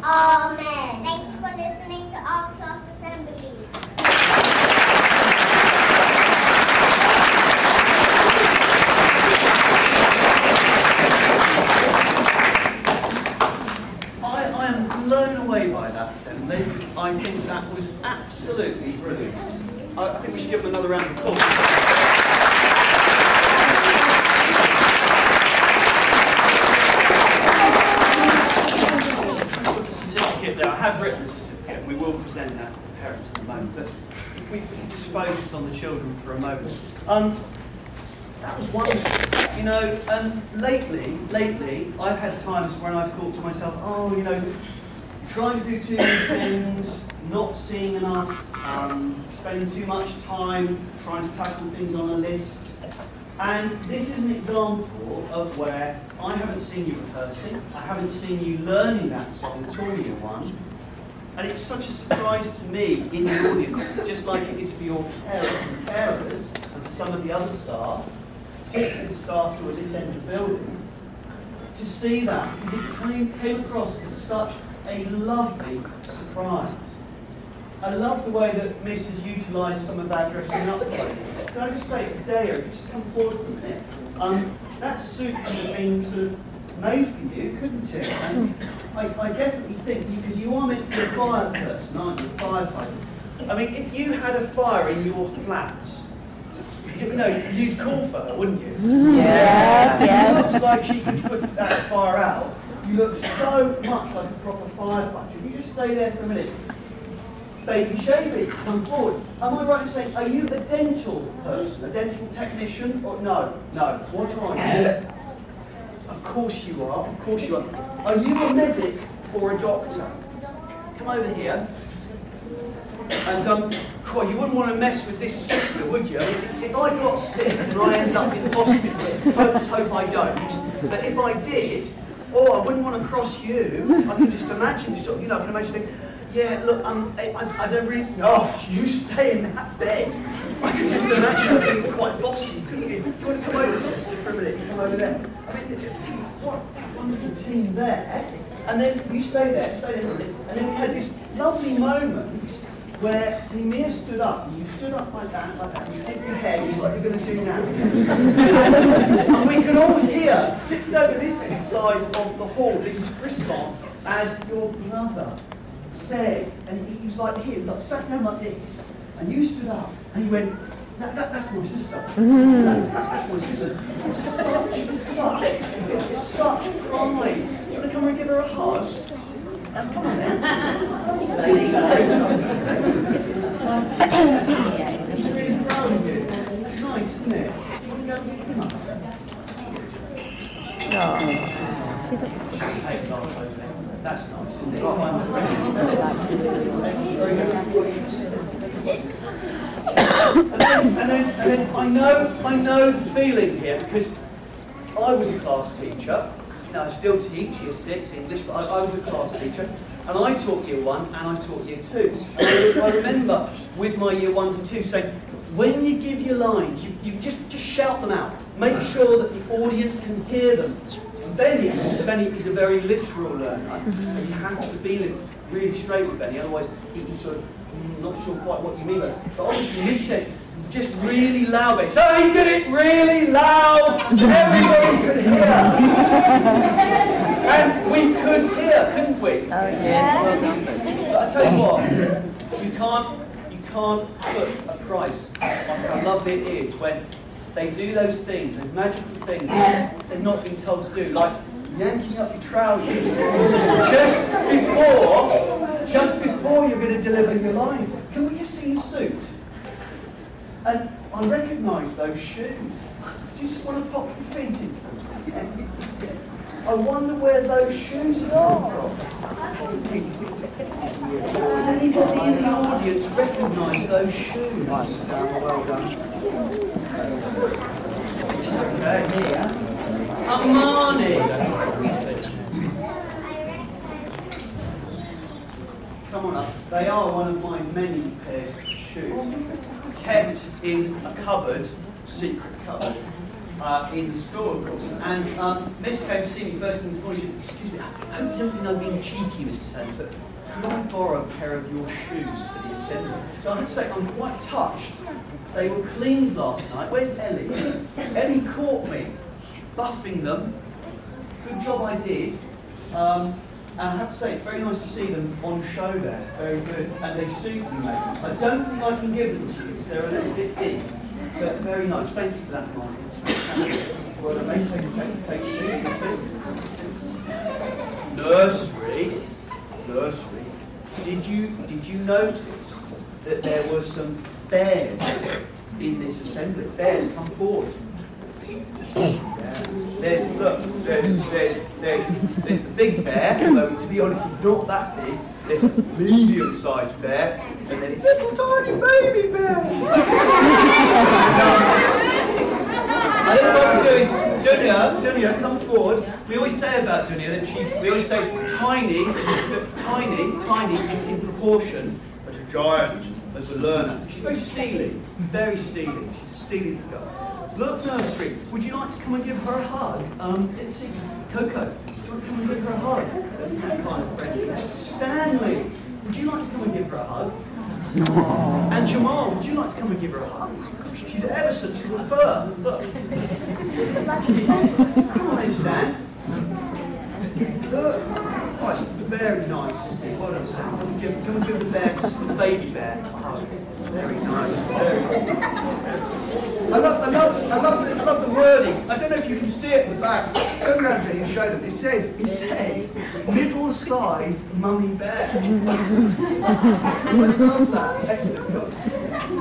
Amen. Thank you for listening to our class assembly. I am blown away by that assembly. I think that was absolutely brilliant. I think we should give them another round of applause. I have written a certificate and we will present that to the parents in a moment, but if we could just focus on the children for a moment. That was wonderful. You know, lately I've had times when I've thought to myself, oh, you know, trying to do too many things, not seeing enough, spending too much time trying to tackle things on a list. And this is an example of where I haven't seen you rehearsing, I haven't seen you learning that song at all, Year 1. And it's such a surprise to me in the audience, just like it is for your parents and carers, and for some of the other staff, particularly the staff who are this end of the building, to see that, because it came across as such a lovely surprise. I love the way that Miss has utilised some of that dressing up. Can I just say, Dea, if you just come forward for a minute, that suit could have been sort of made for you, couldn't it? And I definitely think, because you are meant to be a fire person, aren't you, a firefighter. I mean, if you had a fire in your flats, you know, you'd call for her, wouldn't you? Yes, yes. It looks like she can put that fire out. You look so much like a proper firefighter. If you just stay there for a minute. Baby Shavy, come forward. Am I right in saying, are you a dental person, a dental technician? Or no, no. What are you? Of course you are, of course you are. Are you a medic or a doctor? Come over here. And well, you wouldn't want to mess with this sister, would you? If I got sick and I ended up in hospital, let's hope I don't. But if I did, oh, I wouldn't want to cross you. I can just imagine, sort of, you know, I can imagine thinking, yeah, look, I don't really. Oh, you stay in that bed. I could just imagine her being quite bossy, couldn't you? Do you want to come over, sister, for a minute? Come over there. I mean, what a wonderful team there. And then you stay there, and then we had this lovely moment where Timea stood up, and you stood up like that, and you hit your head, it's like you're going to do now. And we can all hear, particularly over this side of the hall, this frisson, as your brother said, and he was like here, like sat down like this, and you stood up, and he went, that's my sister. That's my sister. Such pride. You want to come and give her a hug? Come on then. He's really proud of you. It's nice, isn't it? You want to go and pick him up? That's nice, isn't it? And then I know the feeling here, because I was a class teacher. Now, I still teach Year 6 English, but I was a class teacher, and I taught Year 1 and I taught Year 2. And I remember with my Year 1s and 2s saying, when you give your lines, you just shout them out. Make sure that the audience can hear them. Benny is a very literal learner, and you have to be really straight with Benny, otherwise he's sort of not sure quite what you mean by that. So obviously you said, just really loud, Benny. So he did it really loud, everybody could hear. And we could hear, couldn't we? Oh yes, well done. But I tell you what, you can't put a price on how lovely it is when they do those things, those magical things they've not been told to do, like yanking up your trousers just before you're going to deliver your lines. Can we just see your suit? And I recognise those shoes. Do you just want to pop your feet into them? I wonder where those shoes come from. Does anybody in the audience recognise those shoes? Well done. Okay. Armani. Come on up. They are one of my many pairs of shoes, kept in a cupboard, secret cupboard, in the school, of course. And Miss came to see me first thing this morning. She said, "Excuse me, I don't think I'm being cheeky, Mr. Sands, but could I borrow a pair of your shoes for the assembly?" So I have to say, I'm quite touched. They were cleaned last night. Where's Ellie? Ellie caught me buffing them. Good job I did. And I have to say, it's very nice to see them on show there. Very good. And they suit you, mate. I don't think I can give them to you because they're a little bit deep. But very nice. Thank you for that, Martin. Well, mate, take Nursery. Did you notice that there were some bears in this assembly? Bears, come forward. There's the big bear, although to be honest he's not that big. There's a medium-sized bear, and then a little tiny baby bear. I think what we do is, Dunya, come forward. We always say about Dunya that we always say tiny in proportion, but a giant as a learner. She's very steely, She's a steely girl. Look, Nursery, would you like to come and give her a hug? Let's see, Coco, do you want to come and give her a hug? That's that kind of friendly. Stanley, would you like to come and give her a hug? And Jamal, would you like to come and give her a hug? She's ever such a fur. Look. Come on in, Stan. Look. Oh, it's very nice, isn't it? Well done, Stan. Come and give the baby bear a hug. Very nice. Very good. I love the wording. I don't know if you can see it at the back. Go around here and show them. It says middle-sized mummy bear. I love that. Excellent.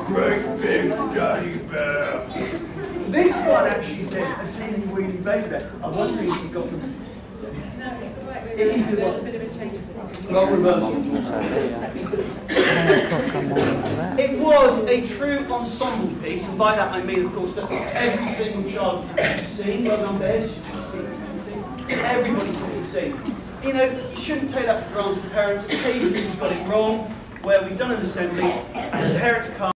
Great big daddy bear. This one actually says a teeny weeny baby bear. I'm wondering if you got them. No, it's the right way. It is the There's a right. bit of a change. Role reversal. It was a true ensemble piece, and by that I mean, of course, that every single child could sing. Well done, Bears. Just didn't sing. Everybody could sing. You know, you shouldn't take that for granted, parents. Occasionally you've got it wrong, where we've done an assembly, and the parents can't.